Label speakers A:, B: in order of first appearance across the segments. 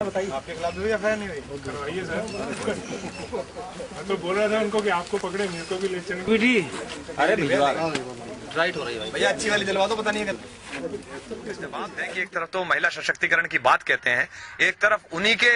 A: बताइए
B: आपके खिलाफ भी एफआईआर नहीं हुई?
C: करवाइए सर। मैं तो बोल रहा था उनको कि आपको पकड़े, मेरे को भी ले चलेंगे।
A: अरे भिजवा राइट हो रही है
B: भैया, अच्छी वाली दिलवा दो, पता नहीं है।
D: बात है कि एक तरफ तो महिला सशक्तिकरण की बात कहते हैं, एक तरफ उन्हीं के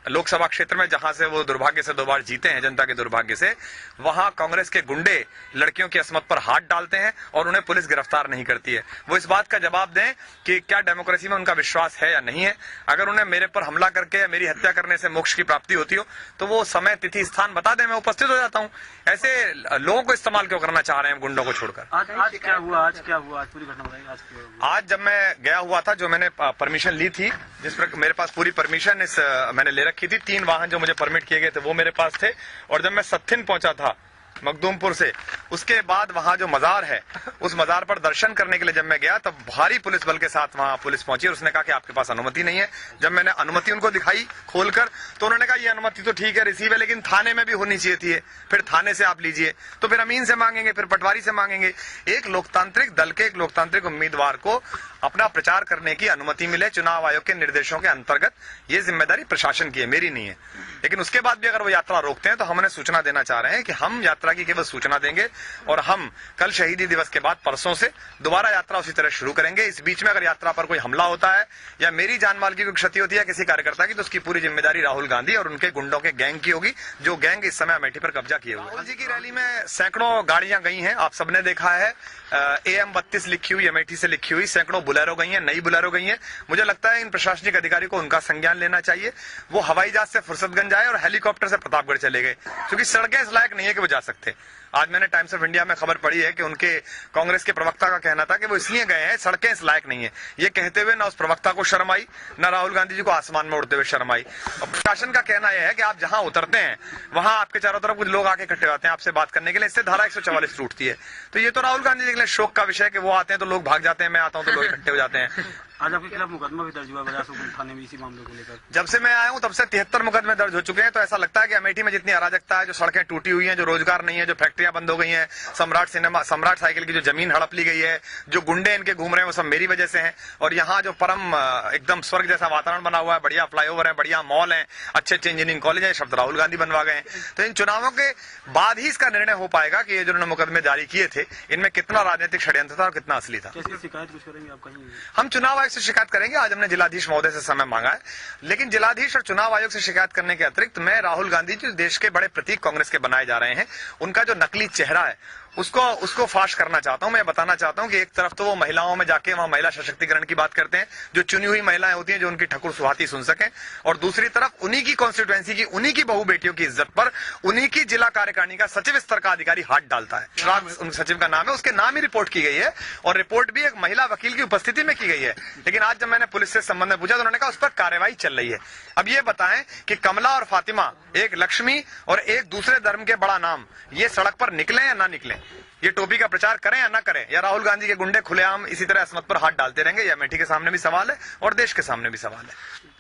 D: लोकसभा क्षेत्र में जहां से वो दुर्भाग्य से 2 बार जीते हैं, जनता के दुर्भाग्य से, वहां कांग्रेस के गुंडे लड़कियों की असमत पर हाथ डालते हैं और उन्हें पुलिस गिरफ्तार नहीं करती है। वो इस बात का जवाब दें कि क्या डेमोक्रेसी में उनका विश्वास है या नहीं है। अगर उन्हें मेरे पर हमला करके या मेरी हत्या करने से मोक्ष की प्राप्ति होती हो तो वो समय, तिथि, स्थान बता दें, मैं उपस्थित हो जाता हूं। ऐसे लोगों को इस्तेमाल क्यों करना चाह रहे हैं गुंडों को छोड़कर?
A: आज क्या हुआ? आज पूरी घटना बताइए।
D: आज जब मैं गया हुआ था, जो मैंने परमिशन ली थी, जिस पर मेरे पास पूरी परमिशन मैंने ले रखी थी, 3 वाहन जो मुझे परमिट किए गए थे वो मेरे पास थे। और जब मैं सत्थिन पहुंचा था मखदूमपुर से, उसके बाद वहां जो मजार है, उस मजार पर दर्शन करने के लिए जब मैं गया तब भारी पुलिस बल के साथ वहां पुलिस पहुंची और उसने कहा कि आपके पास अनुमति नहीं है। जब मैंने अनुमति उनको दिखाई खोलकर तो उन्होंने कहा ये अनुमति तो ठीक है, रिसीव है, लेकिन थाने में भी होनी चाहिए थी। फिर थाने से आप लीजिए, तो फिर अमीन से मांगेंगे, फिर पटवारी से मांगेंगे। एक लोकतांत्रिक दल के एक लोकतांत्रिक उम्मीदवार को अपना प्रचार करने की अनुमति मिले चुनाव आयोग के निर्देशों के अंतर्गत, ये जिम्मेदारी प्रशासन की है, मेरी नहीं है। लेकिन उसके बाद भी अगर वो यात्रा रोकते हैं तो हम उन्हें सूचना देना चाह रहे हैं कि हम यात्रा की केवल सूचना देंगे और हम कल शहीदी दिवस के बाद परसों से दोबारा यात्रा उसी तरह शुरू करेंगे। इस बीच में अगर यात्रा पर कोई हमला होता है या मेरी जान माल की कोई क्षति होती है किसी कार्यकर्ता की, तो उसकी पूरी जिम्मेदारी राहुल गांधी और उनके गुंडों के गैंग की होगी, जो गैंग इस समय अमेठी पर कब्जा किए हुए। राहुल जी की रैली में सैकड़ों गाड़ियां गई हैं, आप सबने देखा है। AM 32 लिखी हुई, अमेठी से लिखी हुई, सैकड़ों बुलेरो गई हैं, नई बुलेरो गई हैं। मुझे लगता है इन प्रशासनिक अधिकारी को उनका संज्ञान लेना चाहिए। वो हवाई जहाज से फुर्सतगंज आए और हेलीकॉप्टर से प्रतापगढ़ चले गए, क्योंकि सड़कें इस लायक नहीं है कि वो जा सकते। आज मैंने टाइम्स ऑफ इंडिया में खबर पढ़ी है कि उनके कांग्रेस के प्रवक्ता का कहना था कि वो इसलिए गए हैं, सड़कें इस लायक नहीं है। ये कहते हुए ना उस प्रवक्ता को शर्म आई, ना राहुल गांधी जी को आसमान में उड़ते हुए शर्म आई। और प्रशासन का कहना यह है कि आप जहां उतरते हैं वहां आपके चारों तरफ कुछ लोग आके इकट्ठे होते हैं आपसे बात करने के लिए, इससे धारा 144 टूटती है। तो ये तो राहुल गांधी जी के लिए शोक का विषय है कि वो आते हैं तो लोग भाग जाते हैं, मैं आता हूं तो लोग इकट्ठे हो जाते हैं।
A: आज आपके खिलाफ मुकदमा भी दर्ज हुआ बजासुर थाने में इसी मामले को लेकर।
D: जब से मैं आया हूं तब से 73 मुकदमे दर्ज हो चुके हैं। तो ऐसा लगता है कि अमेठी में जितनी अराजकता है, जो सड़कें टूटी हुई हैं, जो रोजगार नहीं है, जो फैक्ट्रियां बंद हो गई हैं, सम्राट साइकिल की जो जमीन हड़प ली गई है, जो गुंडे इनके घूम रहे हैं, वो सब मेरी वजह से हैं। और यहाँ जो परम एकदम स्वर्ग जैसा वातावरण बना हुआ है, बढ़िया फ्लाईओवर है, बढ़िया मॉल है, अच्छे अच्छे इंजीनियरिंग कॉलेज है, शब्द राहुल गांधी बनवा गए हैं। तो इन चुनावों के बाद ही इसका निर्णय हो पाएगा कि ये जो मुकदमे जारी किए थे इनमें कितना राजनीतिक षड्यंत्र था और कितना असली था।
A: शिकायत कुछ करेंगे आप कहीं?
D: हम चुनाव आयोग से शिकायत करेंगे। आज हमने जिलाधीश महोदय से समय मांगा है, लेकिन जिलाधीश और चुनाव आयोग से शिकायत करने के अतिरिक्त मैं राहुल गांधी जो देश के बड़े प्रतीक कांग्रेस के बनाए जा रहे हैं, उनका जो नकली चेहरा है उसको फाश करना चाहता हूं। मैं बताना चाहता हूं कि एक तरफ तो वो महिलाओं में जाके वहां महिला सशक्तिकरण की बात करते हैं, जो चुनी हुई महिलाएं होती हैं, जो उनकी ठकुर सुहाती सुन सकें, और दूसरी तरफ उन्हीं की कॉन्स्टिट्यूएंसी की, उन्हीं की बहू बेटियों की इज्जत पर उन्हीं की जिला कार्यकारिणी का सचिव स्तर का अधिकारी हाथ डालता है। उन सचिव का नाम है, उसके नाम ही रिपोर्ट की गई है और रिपोर्ट भी एक महिला वकील की उपस्थिति में की गई है। लेकिन आज जब मैंने पुलिस से संबंध में पूछा तो उन्होंने कहा उस पर कार्रवाई चल रही है। अब ये बताएं कि कमला और फातिमा, एक लक्ष्मी और एक दूसरे धर्म के बड़ा नाम, ये सड़क पर निकले या ना निकले, ये टोपी का प्रचार करें या ना करें, या राहुल गांधी के गुंडे खुलेआम इसी तरह असमत पर हाथ डालते रहेंगे, यह अमेठी के सामने भी सवाल है और देश के सामने भी सवाल है।